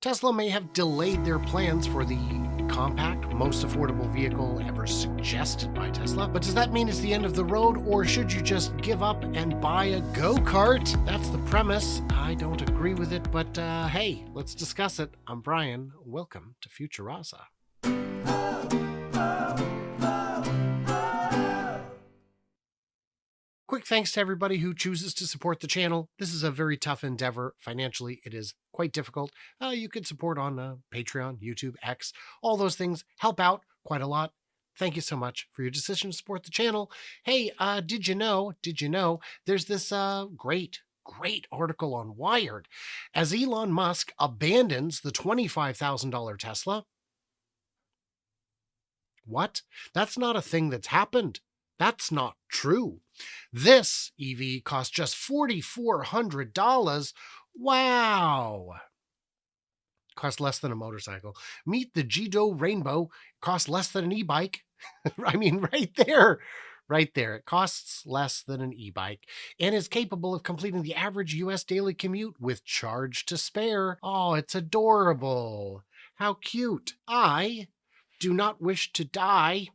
Tesla may have delayed their plans for the compact, most affordable vehicle ever suggested by Tesla, but does that mean it's the end of the road, or should you just give up and buy a go-kart? That's the premise. I don't agree with it, but hey, let's discuss it. I'm Brian. Welcome to Futurasa. Quick thanks to everybody who chooses to support the channel. This is a very tough endeavor. Financially, it is quite difficult. You can support on Patreon, YouTube, X, all those things help out quite a lot. Thank you so much for your decision to support the channel. Hey, did you know, there's this great article on Wired. As Elon Musk abandons the $25,000 Tesla. What? That's not a thing that's happened. That's not true. This EV costs just $4,400. Wow. Costs less than a motorcycle. Meet the Zhidou Rainbow. Costs less than an e-bike. I mean, right there. It costs less than an e-bike and is capable of completing the average US daily commute with charge to spare. Oh, it's adorable. How cute. I do not wish to die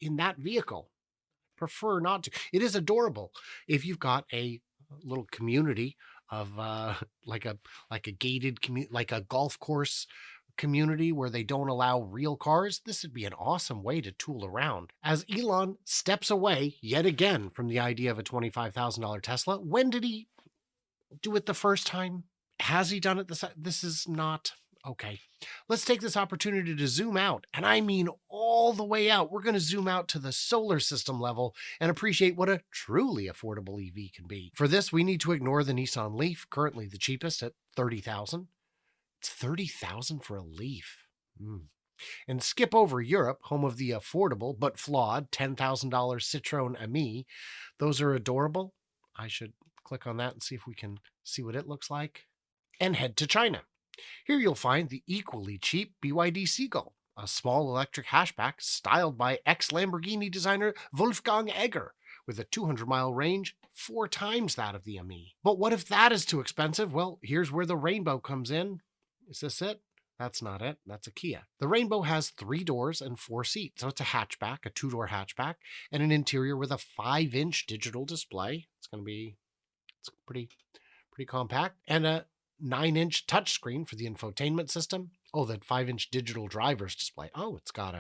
in that vehicle. Prefer not to. It is adorable. If you've got a little community of like a gated community, like a golf course community where they don't allow real cars, this would be an awesome way to tool around. As Elon steps away yet again from the idea of a $25,000 Tesla, when did he do it the first time? Has he done it this is not okay. Let's take this opportunity to zoom out, and I mean all the way out. We're going to zoom out to the solar system level and appreciate what a truly affordable EV can be. For this, we need to ignore the Nissan Leaf, currently the cheapest at $30,000. It's $30,000 for a Leaf. And skip over Europe, home of the affordable but flawed $10,000 Citroën Ami. Those are adorable. I should click on that and see if we can see what it looks like. And head to China. Here you'll find the equally cheap BYD Seagull, a small electric hatchback styled by ex-Lamborghini designer Wolfgang Egger, with a 200-mile range, 4 times that of the Ami. But what if that is too expensive? Well, here's where the Rainbow comes in. Is this it? That's not it. That's a Kia. The Rainbow has 3 doors and 4 seats. So it's a hatchback, a 2-door hatchback, and an interior with a 5-inch digital display. It's pretty compact. And a 9-inch touchscreen for the infotainment system. Oh, that 5-inch digital driver's display. Oh, it's got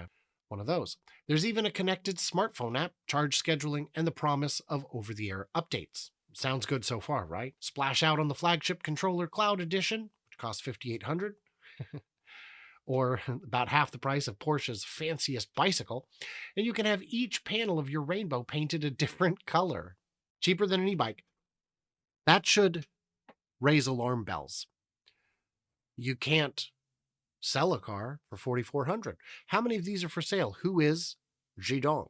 one of those. There's even a connected smartphone app, charge scheduling, and the promise of over-the-air updates. Sounds good so far, right? Splash out on the flagship controller Cloud Edition, which costs $5,800, or about half the price of Porsche's fanciest bicycle, and you can have each panel of your Rainbow painted a different color. Cheaper than an e-bike. That should raise alarm bells. You can't sell a car for $4,400. How many of these are for sale? Who is Zhidou?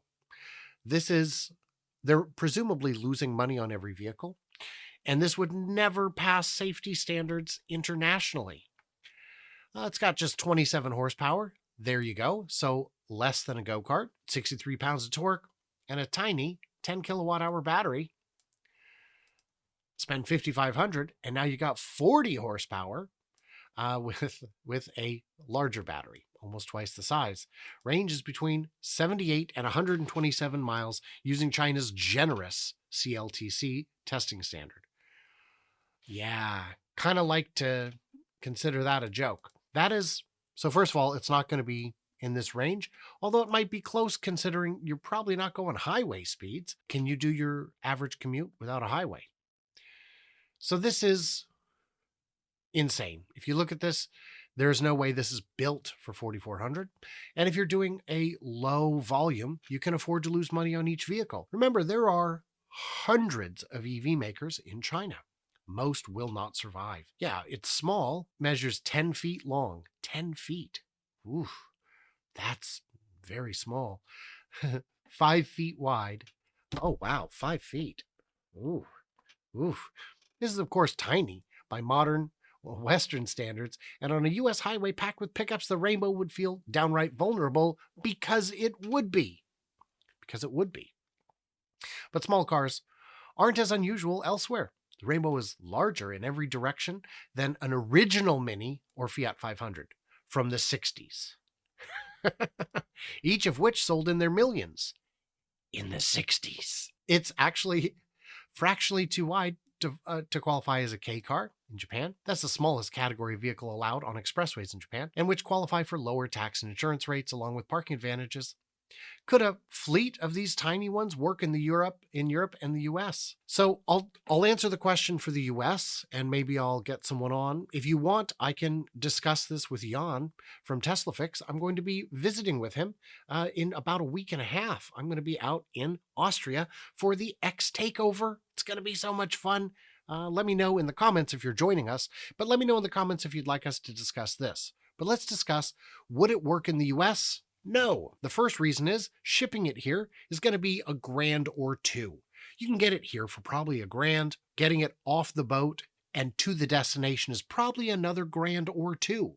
They're presumably losing money on every vehicle, and this would never pass safety standards internationally. It's got just 27 horsepower. There you go. So less than a go-kart, 63 pounds of torque, and a tiny 10 kilowatt hour battery. Spend $5,500, and now you got 40 horsepower with a larger battery, almost twice the size. Range is between 78 and 127 miles using China's generous CLTC testing standard. Yeah, kind of like to consider that a joke. So first of all, it's not going to be in this range, although it might be close considering you're probably not going highway speeds. Can you do your average commute without a highway? So this is insane. If you look at this, there's no way this is built for $4,400. And if you're doing a low volume, you can afford to lose money on each vehicle. Remember, there are hundreds of EV makers in China. Most will not survive. Yeah, it's small, measures 10 feet long. 10 feet. Oof, that's very small. 5 feet wide. Oh, wow, 5 feet. Ooh. This is, of course, tiny by modern Western standards, and on a U.S. highway packed with pickups, the Rainbow would feel downright vulnerable because it would be. But small cars aren't as unusual elsewhere. The Rainbow is larger in every direction than an original Mini or Fiat 500 from the 60s, each of which sold in their millions in the 60s. It's actually fractionally too wide to qualify as a K car in Japan. That's the smallest category vehicle allowed on expressways in Japan, and which qualify for lower tax and insurance rates along with parking advantages. Could a fleet of these tiny ones work in Europe and the US? So I'll answer the question for the US, and maybe I'll get someone on. If you want, I can discuss this with Jan from Tesla Fix. I'm going to be visiting with him in about a week and a half. I'm going to be out in Austria for the X Takeover. It's going to be so much fun. Let me know in the comments if you're joining us, but let me know in the comments if you'd like us to discuss this. But let's discuss, would it work in the US? No. The first reason is shipping it here is going to be $1,000 or $2,000. You can get it here for probably $1,000. Getting it off the boat and to the destination is probably another $1,000 or $2,000.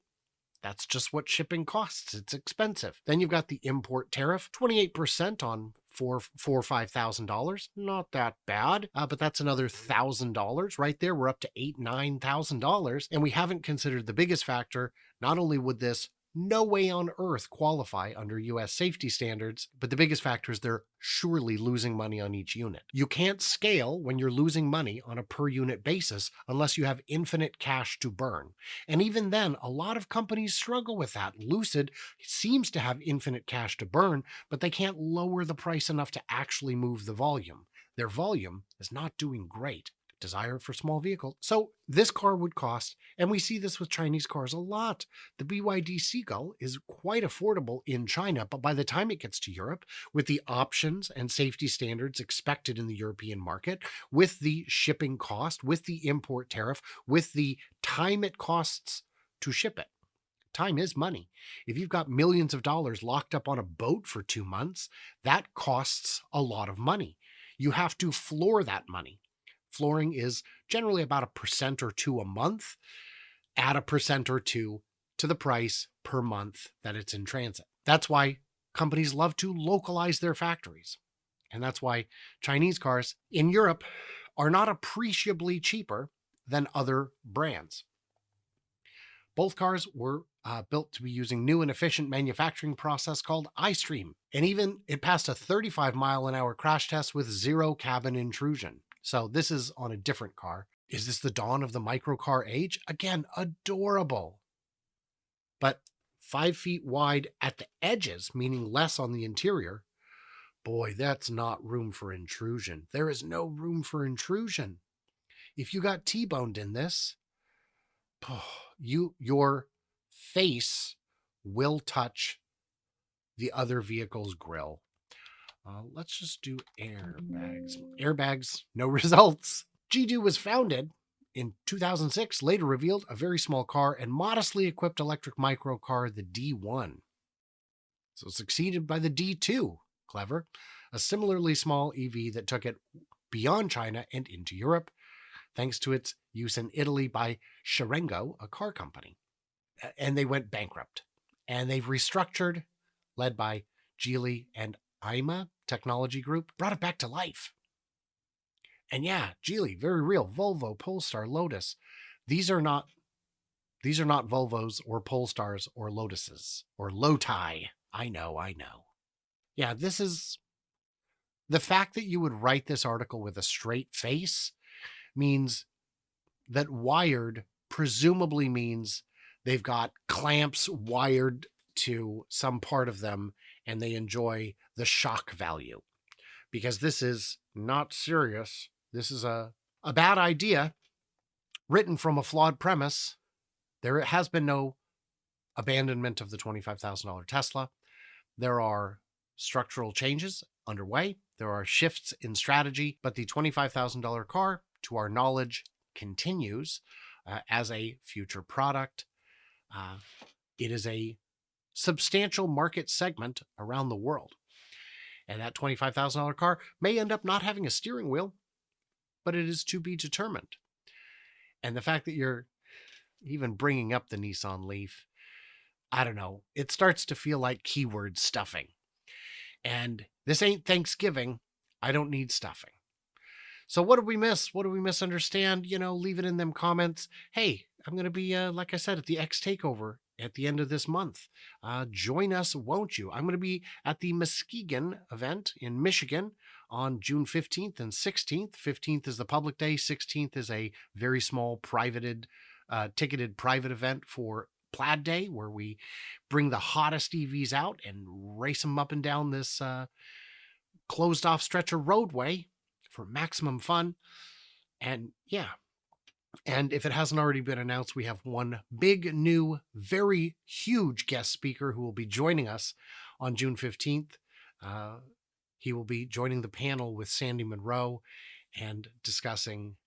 That's just what shipping costs. It's expensive. Then you've got the import tariff, 28% on $4,000 or $5,000. Not that bad, but that's another $1,000 right there. We're up to $8,000, $9,000, and we haven't considered the biggest factor. Not only would this no way on earth qualify under US safety standards, but the biggest factor is they're surely losing money on each unit. You can't scale when you're losing money on a per unit basis unless you have infinite cash to burn. And even then, a lot of companies struggle with that. Lucid seems to have infinite cash to burn, but they can't lower the price enough to actually move the volume. Their volume is not doing great. Desire for small vehicles. So this car would cost, and we see this with Chinese cars a lot. The BYD Seagull is quite affordable in China, but by the time it gets to Europe, with the options and safety standards expected in the European market, with the shipping cost, with the import tariff, with the time it costs to ship it. Time is money. If you've got millions of dollars locked up on a boat for 2 months, that costs a lot of money. You have to floor that money. Flooring is generally about 1% or 2% a month. Add 1% or 2% to the price per month that it's in transit. That's why companies love to localize their factories. And that's why Chinese cars in Europe are not appreciably cheaper than other brands. Both cars were built to be using new and efficient manufacturing process called iStream. And even it passed a 35-mile-an-hour crash test with 0 cabin intrusion. So this is on a different car. Is this the dawn of the microcar age? Again, adorable. But 5 feet wide at the edges, meaning less on the interior. Boy, that's not room for intrusion. There is no room for intrusion. If you got T-boned in this, your face will touch the other vehicle's grille. Let's just do airbags. Airbags, no results. Zhidou was founded in 2006, later revealed a very small car and modestly equipped electric microcar, the D1. So succeeded by the D2. Clever. A similarly small EV that took it beyond China and into Europe, thanks to its use in Italy by Sharengo, a car company. And they went bankrupt. And they've restructured, led by Geely and IMA Technology Group, brought it back to life. And yeah, Geely, very real. Volvo, Polestar, Lotus. These are not Volvos or Polestars or Lotuses or Loti. I know. Yeah, this is the fact that you would write this article with a straight face means that wired presumably means they've got clamps wired to some part of them and they enjoy the shock value, because this is not serious. This is a bad idea written from a flawed premise. There has been no abandonment of the $25,000 Tesla. There are structural changes underway. There are shifts in strategy, but the $25,000 car, to our knowledge, continues as a future product. It is a substantial market segment around the world. And that $25,000 car may end up not having a steering wheel, but it is to be determined. And the fact that you're even bringing up the Nissan Leaf, I don't know, it starts to feel like keyword stuffing. And this ain't Thanksgiving. I don't need stuffing. So what did we miss? What did we misunderstand? Leave it in them comments. Hey, I'm going to be, like I said, at the X Takeover at the end of this month. Join us, won't you? I'm going to be at the Muskegon event in Michigan on June 15th and 16th. 15th is the public day. 16th is a very small ticketed private event for Plaid Day, where we bring the hottest EVs out and race them up and down this closed off stretch of roadway for maximum fun. And yeah, and if it hasn't already been announced, we have one big new, very huge guest speaker who will be joining us on June 15th. He will be joining the panel with Sandy Monroe and discussing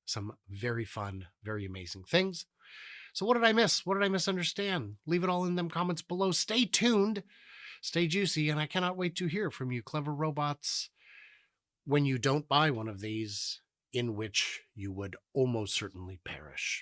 some very fun, very amazing things. So what did I miss? What did I misunderstand? Leave it all in them comments below. Stay tuned, stay juicy, and I cannot wait to hear from you clever robots when you don't buy one of these, in which you would almost certainly perish.